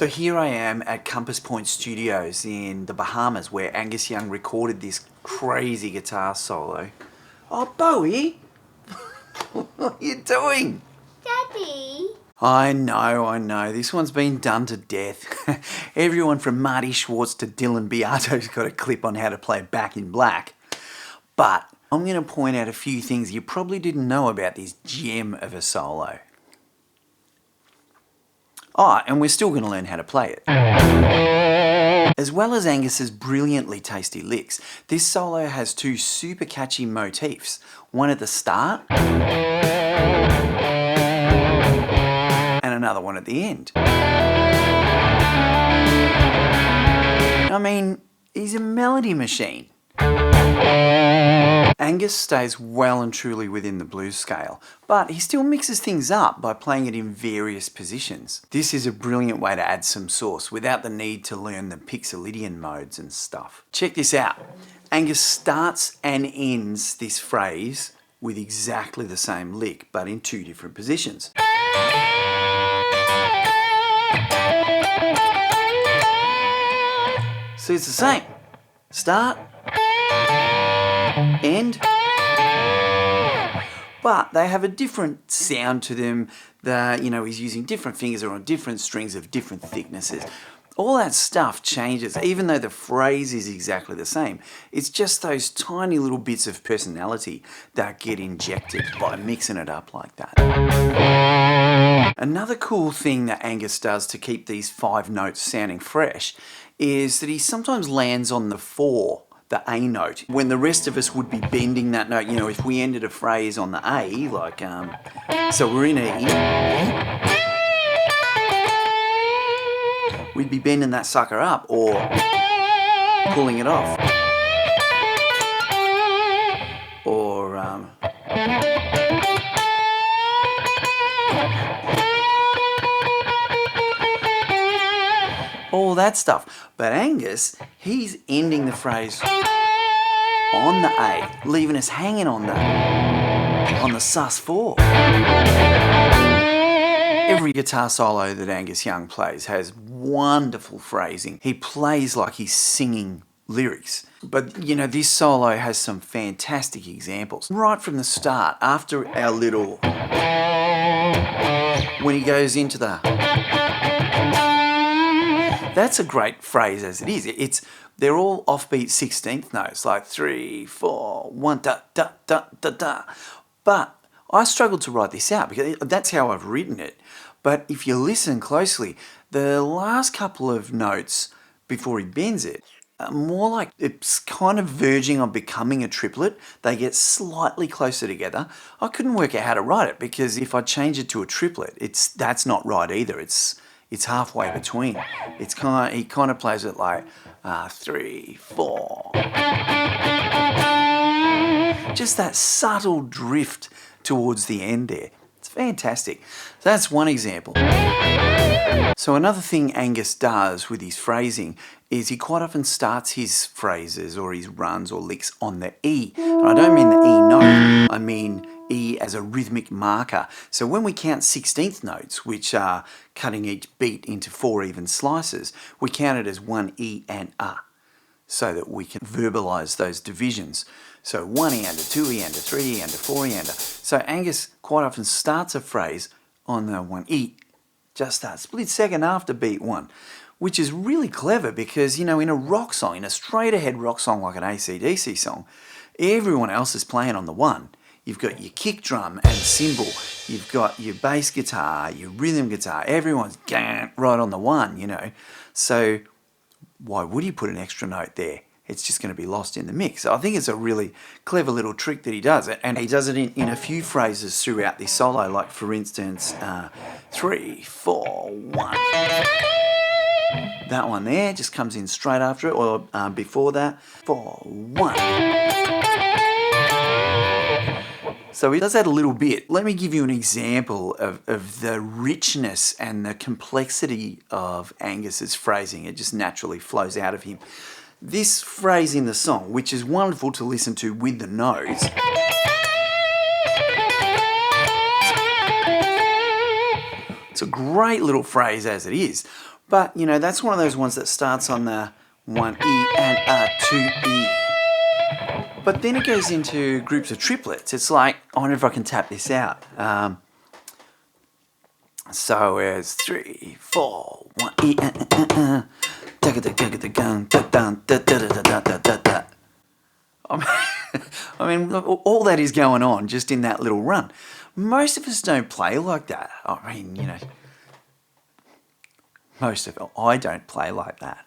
So here I am at Compass Point Studios in the Bahamas where Angus Young recorded this crazy guitar solo. Oh, Bowie! What are you doing? Daddy! I know. This one's been done to death. Everyone from Marty Schwartz to Dylan Beato's got a clip on how to play Back in Black. But I'm going to point out a few things you probably didn't know about this gem of a solo. Oh, and we're still going to learn how to play it. As well as Angus's brilliantly tasty licks, this solo has two super catchy motifs. One at the start and another one at the end. I mean, he's a melody machine. Angus stays well and truly within the blues scale, but he still mixes things up by playing it in various positions. This is a brilliant way to add some sauce without the need to learn the Pixolydian modes and stuff. Check this out. Angus starts and ends this phrase with exactly the same lick, but in two different positions. So it's the same. Start, end, but they have a different sound to them. He's using different fingers or on different strings of different thicknesses. All that stuff changes, even though the phrase is exactly the same. It's just those tiny little bits of personality that get injected by mixing it up like that. Another cool thing that Angus does to keep these 5 notes sounding fresh is that he sometimes lands on the 4, the A note, when the rest of us would be bending that note. If we ended a phrase on the A, like, so we're in E, we'd be bending that sucker up or pulling it off. Or, all that stuff. But Angus, he's ending the phrase on the A, leaving us hanging on the sus4. Every guitar solo that Angus Young plays has wonderful phrasing. He plays like he's singing lyrics. But, this solo has some fantastic examples. Right from the start, after our little... when he goes into the... That's a great phrase as it is. They're all offbeat 16th notes, like 3, 4, 1, da, da, da, da, da. But I struggled to write this out because that's how I've written it. But if you listen closely, the last couple of notes before he bends it, more like it's kind of verging on becoming a triplet. They get slightly closer together. I couldn't work out how to write it because if I change it to a triplet, that's not right either. It's halfway between. He kind of plays it like 3, 4. Just that subtle drift towards the end there. It's fantastic. So that's one example. So another thing Angus does with his phrasing is he quite often starts his phrases or his runs or licks on the E. And I don't mean the E note, I mean E as a rhythmic marker. So when we count 16th notes, which are cutting each beat into 4 even slices, we count it as 1 E and A, so that we can verbalize those divisions. So 1 E and a 2 E and a 3 E and a 4 E and a... So Angus quite often starts a phrase on the 1 E, just that split second after beat 1, which is really clever because, in a rock song, in a straight ahead rock song like an ACDC song, everyone else is playing on the 1. You've got your kick drum and cymbal, you've got your bass guitar, your rhythm guitar, everyone's right on the 1, So why would he put an extra note there? It's just going to be lost in the mix. So I think it's a really clever little trick that he does. And he does it in a few phrases throughout this solo, like for instance, 3, 4, 1. That one there just comes in straight after it, or before that, 4, 1. So he does that a little bit. Let me give you an example of the richness and the complexity of Angus's phrasing. It just naturally flows out of him. This phrase in the song, which is wonderful to listen to with the notes, it's a great little phrase as it is, But, you know, that's one of those ones that starts on the 1E and a 2E. But then it goes into groups of triplets. It's like, I wonder if I can tap this out. So it's 3, 4, 1E, I mean, all that is going on just in that little run. Most of us don't play like that. I mean, you know, I don't play like that.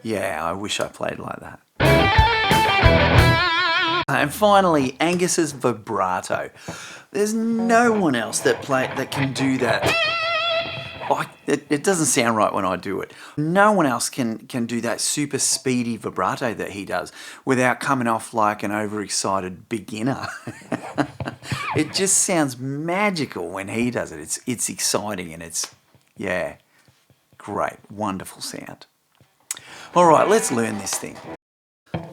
Yeah, I wish I played like that. And finally, Angus's vibrato. There's no one else that can do that. It doesn't sound right when I do it. No one else can do that super speedy vibrato that he does without coming off like an overexcited beginner. It just sounds magical when he does it. It's exciting and it's, yeah, great, wonderful sound. All right, let's learn this thing.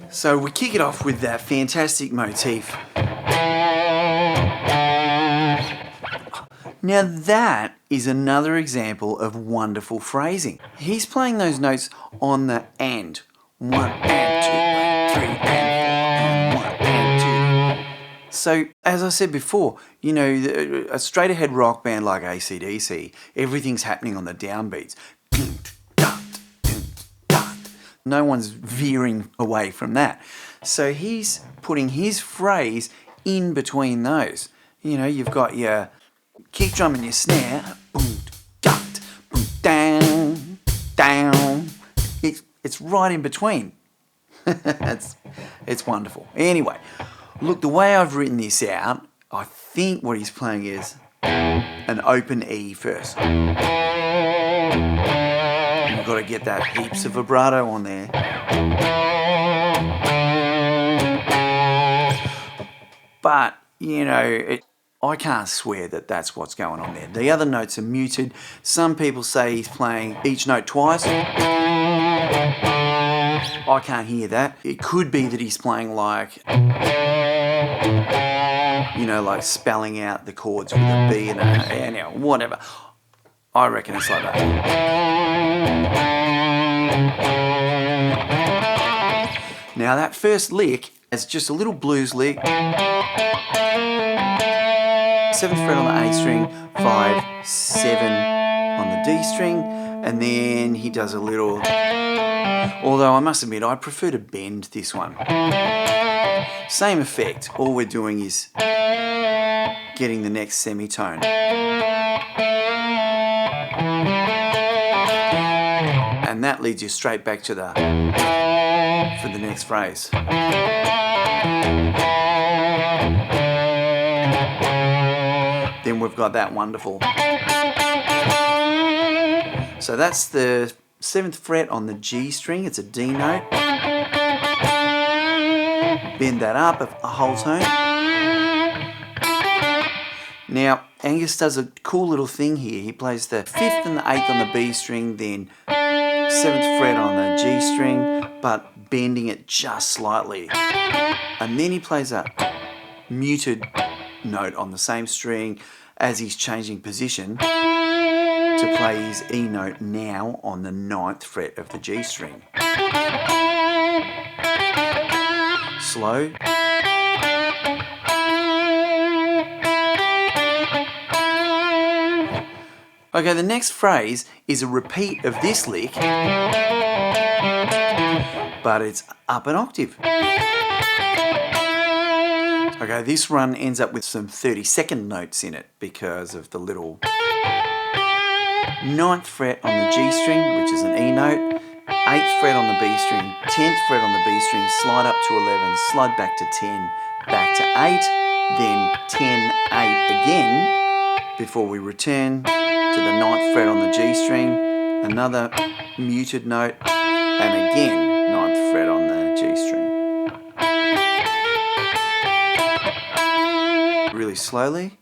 So we kick it off with that fantastic motif. Now that is another example of wonderful phrasing. He's playing those notes on the and. 1 and 2 and 3 and 4 and 1 and 2. So as I said before, you know, a straight ahead rock band like ACDC, everything's happening on the downbeats. No one's veering away from that. So he's putting his phrase in between those. You know, you've got your kick drum and your snare. Boom, dot, boom, down, down. It's right in between. It's wonderful. Anyway, look, the way I've written this out, I think what he's playing is an open E first. You've got to get that heaps of vibrato on there. But, you know, I can't swear that that's what's going on there. The other notes are muted. Some people say he's playing each note twice. I can't hear that. It could be that he's playing like, you know, like spelling out the chords with a B and a, anyhow, whatever. I reckon it's like that. Now that first lick is just a little blues lick. 7th fret on the A string, 5, 7 on the D string, and then he does a little, although I must admit I prefer to bend this one. Same effect, all we're doing is getting the next semitone. And that leads you straight back to the, for the next phrase. Then we've got that wonderful. So that's the 7th fret on the G string, it's a D note. Bend that up a whole tone. Now, Angus does a cool little thing here. He plays the 5th and the 8th on the B string, then 7th fret on the G string, but bending it just slightly. And then he plays a muted note on the same string as he's changing position to play his E note now on the 9th fret of the G string. Slow. Okay, the next phrase is a repeat of this lick, but it's up an octave. Okay, this run ends up with some 32nd notes in it because of the little 9th fret on the G string, which is an E note, 8th fret on the B string, 10th fret on the B string, slide up to 11, slide back to 10, back to 8, then 10, 8 again, before we return to the 9th fret on the G string, another muted note, and again 9th fret on the G string. Really slowly.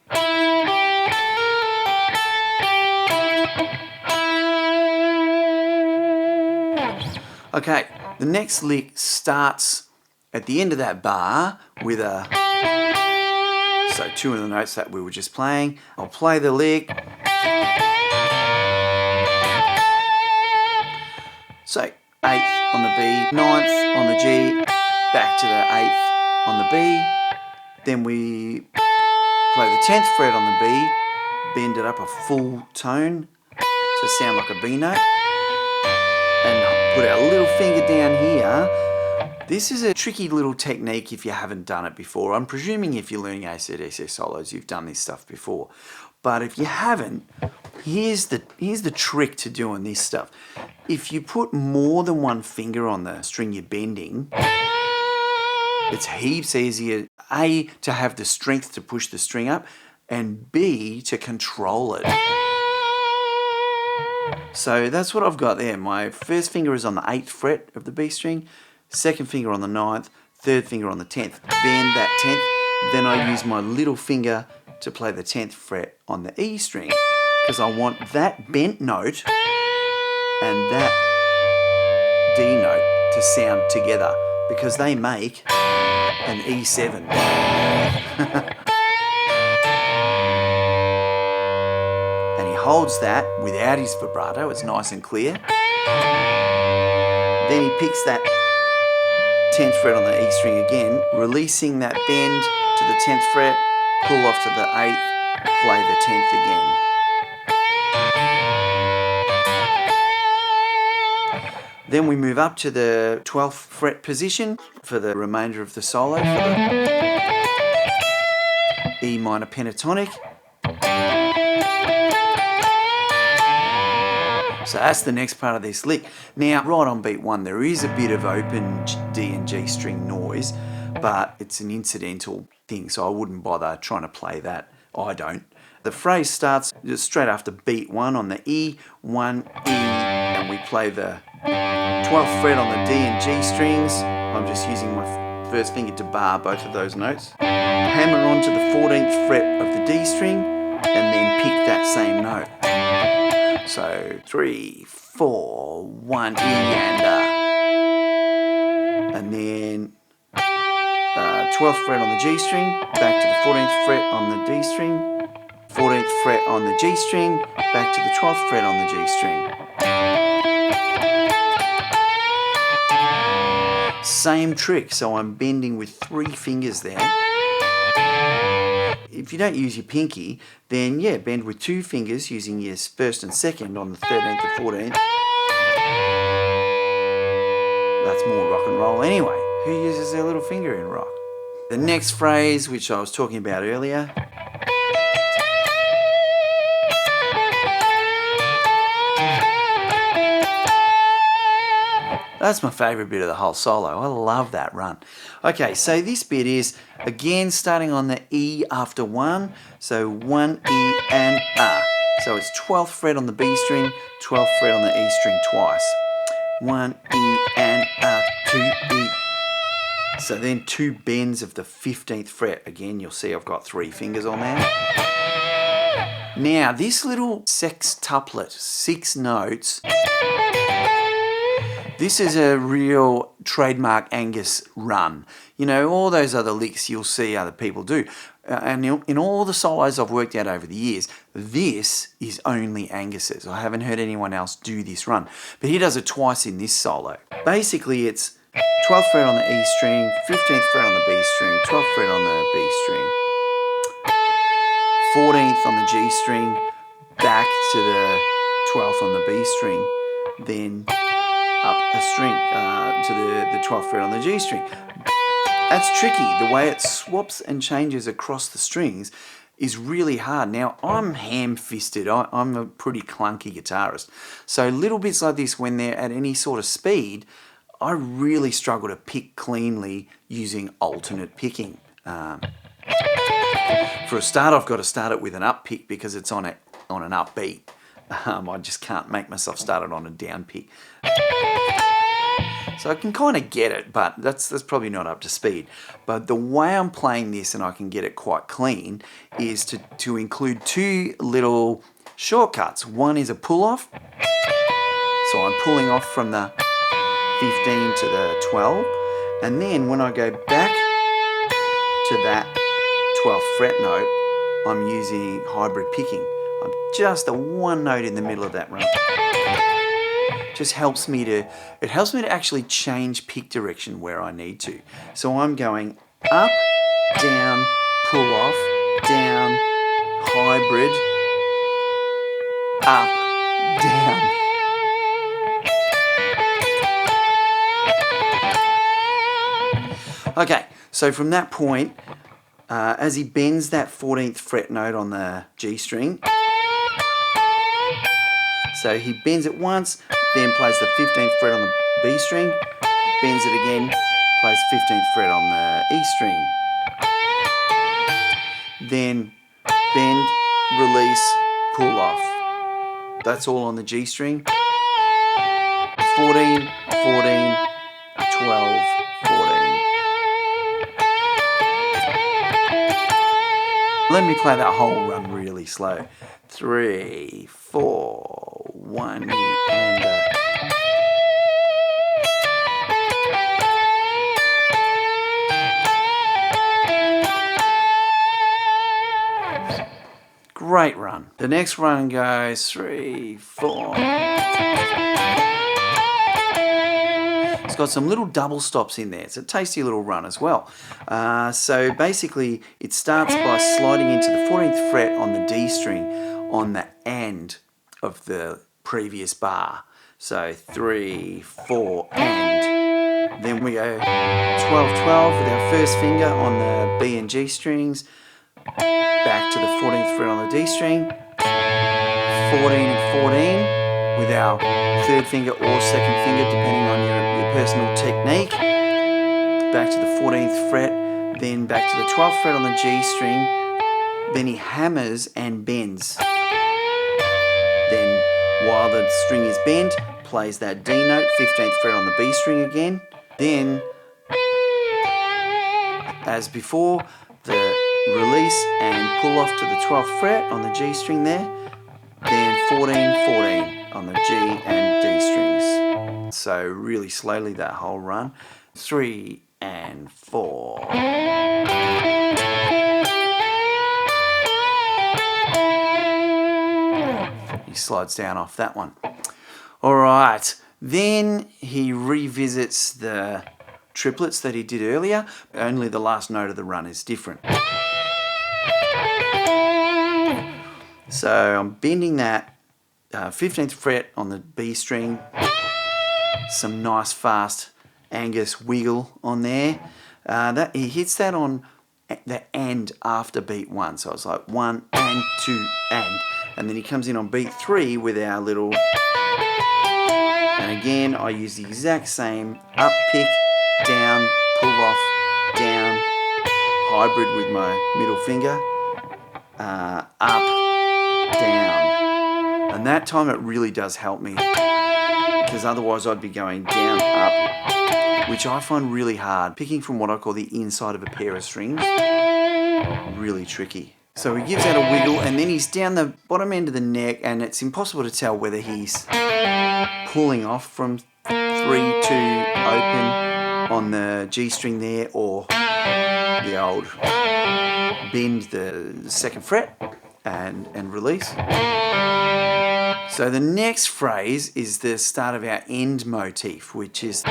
Okay, the next lick starts at the end of that bar with a, so 2 of the notes that we were just playing. I'll play the lick. 8th on the B, 9th on the G, back to the 8th on the B. Then we play the 10th fret on the B, bend it up a full tone to sound like a B note, and put our little finger down here. This is a tricky little technique if you haven't done it before. I'm presuming if you're learning ACDC solos, you've done this stuff before. But if you haven't, here's the trick to doing this stuff. If you put more than one finger on the string you're bending, it's heaps easier, A, to have the strength to push the string up, and B, to control it. So that's what I've got there. My first finger is on the 8th fret of the B string, second finger on the 9th, third finger on the 10th. Bend that 10th, then I use my little finger to play the 10th fret on the E string, because I want that bent note and that D note to sound together, because they make an E7. And he holds that without his vibrato, it's nice and clear. Then he picks that 10th fret on the E string again, releasing that bend to the 10th fret, pull off to the 8th, play the 10th again. Then we move up to the 12th fret position for the remainder of the solo, for the E minor pentatonic. So that's the next part of this lick. Now, right on beat 1, there is a bit of open D and G string noise, but it's an incidental thing, so I wouldn't bother trying to play that. I don't. The phrase starts just straight after beat 1 on the E, 1, E, and we play the 12th fret on the D and G strings. I'm just using my first finger to bar both of those notes. Hammer onto the 14th fret of the D string, and then pick that same note. So 3, 4, 1, E and then 12th fret on the G string, back to the 14th fret on the D string, 14th fret on the G string, back to the 12th fret on the G string. Same trick, so I'm bending with 3 fingers there. If you don't use your pinky, then yeah, bend with 2 fingers using your first and second on the 13th and 14th. That's more rock and roll anyway. Who uses their little finger in rock? The next phrase, which I was talking about earlier, that's my favourite bit of the whole solo. I love that run. Okay, so this bit is, again, starting on the E after 1. So 1, E, and A. So it's 12th fret on the B string, 12th fret on the E string twice. 1, E, and A, 2, E. So then 2 bends of the 15th fret. Again, you'll see I've got 3 fingers on there. Now, this little sextuplet, 6 notes, this is a real trademark Angus run. You know, all those other licks you'll see other people do. And in all the solos I've worked out over the years, this is only Angus's. I haven't heard anyone else do this run. But he does it twice in this solo. Basically, it's 12th fret on the E string, 15th fret on the B string, 12th fret on the B string, 14th on the G string, back to the 12th on the B string, then up a string to the 12th fret on the G string. That's tricky. The way it swaps and changes across the strings is really hard. Now, I'm ham-fisted. I'm a pretty clunky guitarist. So little bits like this, when they're at any sort of speed, I really struggle to pick cleanly using alternate picking. For a start, I've got to start it with an up pick because it's on an upbeat. I just can't make myself start it on a down pick. So I can kind of get it, but that's probably not up to speed. But the way I'm playing this, and I can get it quite clean, is to include 2 little shortcuts. One is a pull-off. So I'm pulling off from the 15 to the 12. And then when I go back to that 12th fret note, I'm using hybrid picking. I'm just the 1 note in the middle of that run. just helps me to actually change pick direction where I need to. So I'm going up, down, pull off, down, hybrid, up, down. Okay, so from that point, as he bends that 14th fret note on the G string, so he bends it once, then plays the 15th fret on the B string, bends it again, plays 15th fret on the E string. Then bend, release, pull off. That's all on the G string. 14, 14, 12, 14. Let me play that whole run really slow. 3, 4, 1, and great run. The next run goes 3, 4. It's got some little double stops in there. It's a tasty little run as well. So basically it starts by sliding into the 14th fret on the D string on the and of the previous bar. So 3, 4, and. Then we go 12, 12 with our first finger on the B and G strings. Back to the 14th fret on the D string. 14 and 14 with our third finger or second finger depending on your personal technique. Back to the 14th fret, then back to the 12th fret on the G string. Then he hammers and bends. Then while the string is bent, plays that D note, 15th fret on the B string again. Then, as before, the release and pull off to the 12th fret on the G string there. Then 14, 14 on the G and D strings. So really slowly that whole run. 3 and 4. He slides down off that one. All right, then he revisits the triplets that he did earlier. Only the last note of the run is different. So I'm bending that 15th fret on the B string. Some nice fast Angus wiggle on there. That he hits that on the and after beat 1. So it's like 1 and 2 and then he comes in on beat 3 with our little. And again, I use the exact same up pick, down, pull off, down, hybrid with my middle finger, up, down. And that time it really does help me, because otherwise I'd be going down, up, which I find really hard. Picking from what I call the inside of a pair of strings, really tricky. So he gives that a wiggle and then he's down the bottom end of the neck, and it's impossible to tell whether he's pulling off from 3, 2 open on the G string there, or the old bend the 2nd fret and release. So the next phrase is the start of our end motif, which is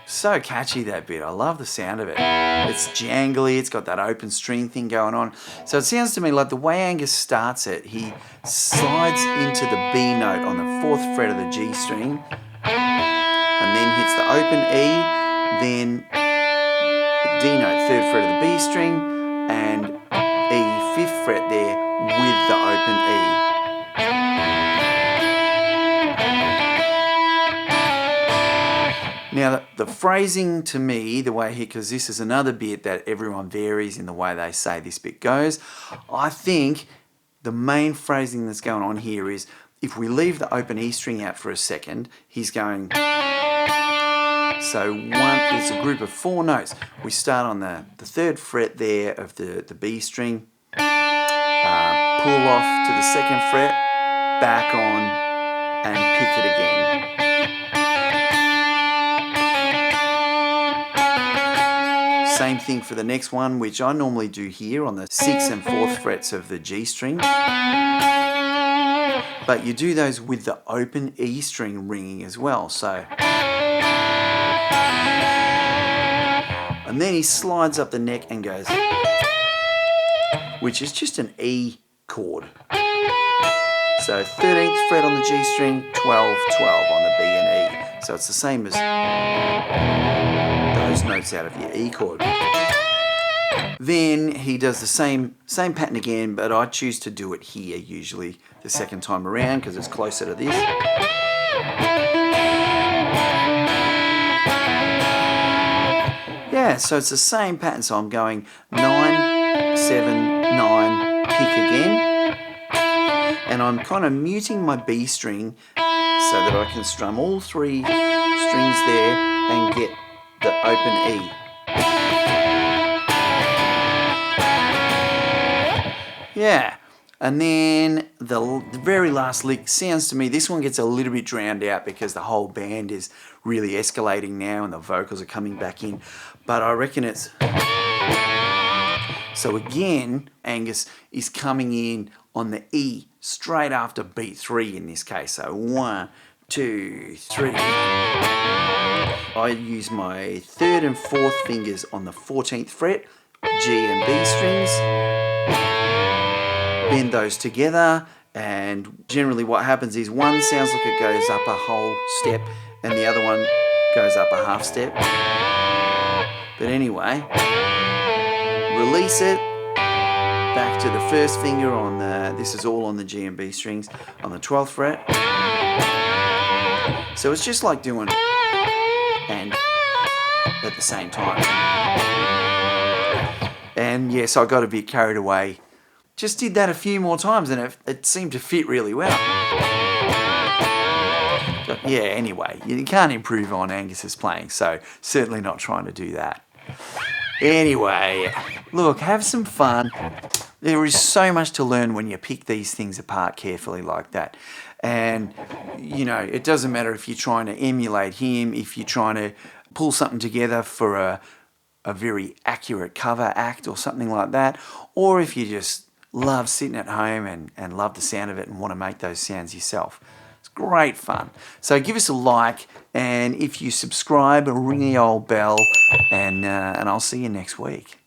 so catchy, that bit. I love the sound of it. It's jangly, it's got that open string thing going on. So it sounds to me like the way Angus starts it, he slides into the B note on the 4th fret of the G string, and then hits the open E, then the D note, 3rd fret of the B string, and E, 5th fret there with the open E. Now the phrasing to me, the way he, because this is another bit that everyone varies in the way they say this bit goes, I think the main phrasing that's going on here is, if we leave the open E string out for a second, he's going, so it's a group of 4 notes. We start on the 3rd fret there of the B string, pull off to the 2nd fret, back on, and pick it again. Same thing for the next one, which I normally do here on the 6th and 4th frets of the G string. But you do those with the open E string ringing as well. So, and then he slides up the neck and goes, which is just an E chord. So 13th fret on the G string, 12, 12 on the B and E. So it's the same as those notes out of your E chord. Then he does the same pattern again, but I choose to do it here usually the second time around because it's closer to this. Yeah, so it's the same pattern. So I'm going 9, 7, 9, pick again. And I'm kind of muting my B string so that I can strum all 3 strings there and get the open E. Yeah, and then the very last lick sounds to me, this one gets a little bit drowned out because the whole band is really escalating now and the vocals are coming back in. But I reckon it's... So again, Angus is coming in on the E straight after beat 3 in this case. So 1, 2, 3. I use my 3rd and 4th fingers on the 14th fret, G and B strings. Bend those together, and generally what happens is one sounds like it goes up a whole step and the other one goes up a half step. But anyway, release it back to the 1st finger on the, this is all on the G and B strings, on the 12th fret. So it's just like doing and at the same time. And yes, I got a bit carried away. Just did that a few more times and it seemed to fit really well. But yeah, anyway, you can't improve on Angus's playing, so certainly not trying to do that. Anyway, look, have some fun. There is so much to learn when you pick these things apart carefully like that. And, you know, it doesn't matter if you're trying to emulate him, if you're trying to pull something together for a very accurate cover act or something like that, or if you just love sitting at home and love the sound of it and want to make those sounds yourself. It's great fun. So give us a like, and if you subscribe, ring the old bell, and I'll see you next week.